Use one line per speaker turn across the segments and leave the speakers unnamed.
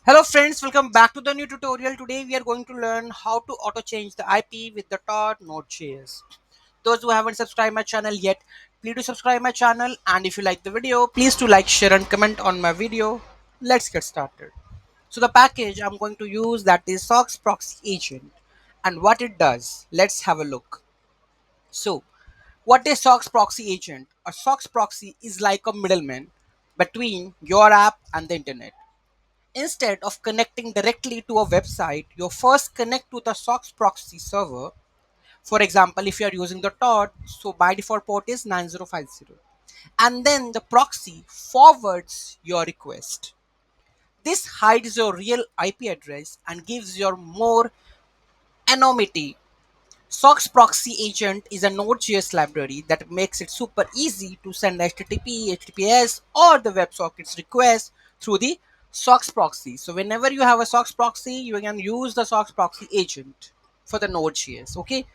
Hello friends, welcome back to the new tutorial. Today we are going to learn how to auto change the IP with the Tor Node.js. Those who haven't subscribed my channel yet, please do subscribe my channel, and if you like the video, please do like, share and comment on my video. Let's get started. So the package I'm going to use, that is socks proxy agent, and what it does. Let's have a look. So what is socks proxy agent? A socks proxy is like a middleman between your app and the internet. Instead of connecting directly to a website, you first connect to the SOCKS proxy server. For example, if you are using the Tor, so by default port is 9050. And then the proxy forwards your request. This hides your real IP address and gives you more anonymity. SOCKS proxy agent is a Node.js library that makes it super easy to send HTTP, HTTPS, or the WebSockets request through the SOCKS proxy. So whenever you have a SOCKS proxy, you can use the SOCKS proxy agent for the Node.js. Okay.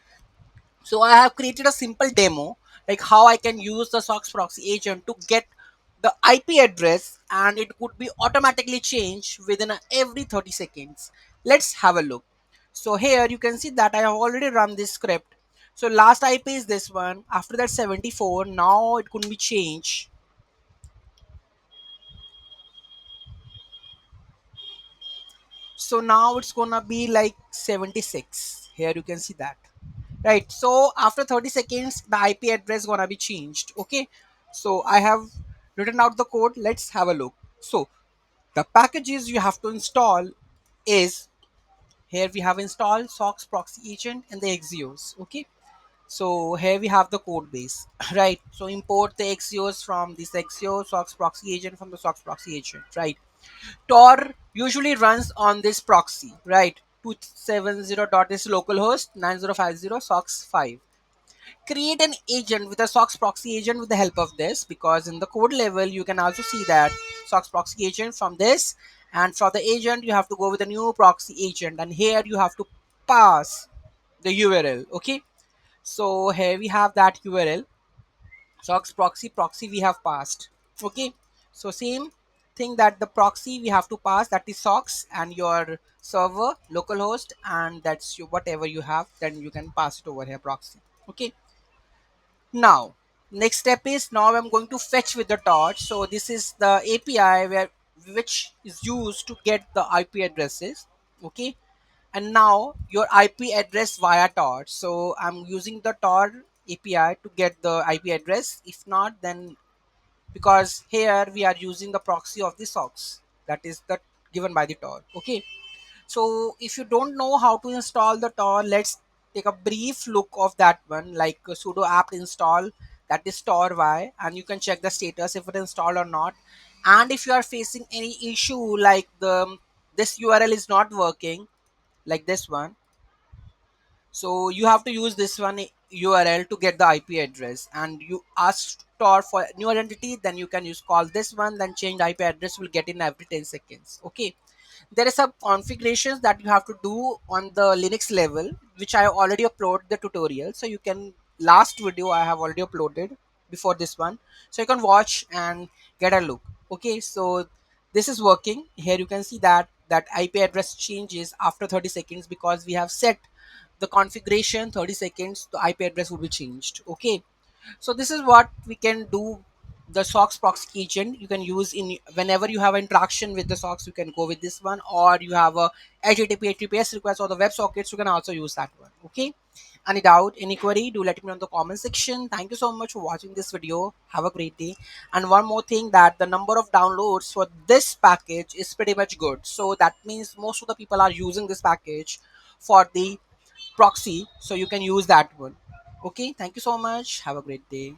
So I have created a simple demo like how I can use the SOCKS proxy agent to get the IP address, and it would be automatically changed within every 30 seconds. Let's have a look. So here you can see that I have already run this script. So last IP is this one. After that 74. Now it could be changed. So now it's gonna be like 76. Here you can see that. Right. So after 30 seconds, the IP address gonna be changed. Okay. So I have written out the code. Let's have a look. So the packages you have to install is, here we have installed socks proxy agent and the axios. Okay. So here we have the code base. Right. So import the axios from this axios socks proxy agent from the socks proxy agent. Right. Tor usually runs on this proxy, right? 270 dot is localhost, 9050 socks5. Create an agent with a socks proxy agent with the help of this, because in the code level you can also see that socks proxy agent from this, and for the agent you have to go with a new proxy agent, and here you have to pass the URL. Okay, so here we have that URL socks proxy we have passed. Okay, so same thing, that the proxy we have to pass, that is socks and your server localhost, and that's you whatever you have, then you can pass it over here proxy. Okay, now next step is, now I'm going to fetch with the torch. So this is the API where which is used to get the IP addresses. Okay, and now your IP address via Tor. So I'm using the Tor API to get the IP address. If not, then, because here we are using the proxy of the socks, that is the given by the Tor. Okay, so if you don't know how to install the Tor, let's take a brief look of that one, like sudo apt install, that is Tor y, and you can check the status if it installed or not. And if you are facing any issue like the this URL is not working, like this one, so you have to use this one URL to get the IP address, and you ask Tor for new identity, then you can use call this one, then change the IP address will get in every 10 seconds. Okay, there is some configurations that you have to do on the Linux level, which I already uploaded the tutorial, so you can, last video I have already uploaded before this one, so you can watch and get a look. Okay, so this is working. Here you can see that IP address changes after 30 seconds, because we have set the configuration 30 seconds, the IP address will be changed. Okay, so this is what we can do. The socks proxy agent you can use in whenever you have interaction with the socks, you can go with this one, or you have a HTTP HTTPS request or the web sockets, you can also use that one. Okay, any doubt, any query, do let me know in the comment section. Thank you so much for watching this video. Have a great day. And one more thing, that the number of downloads for this package is pretty much good, so that means most of the people are using this package for the proxy, so you can use that one. Okay, thank you so much, have a great day.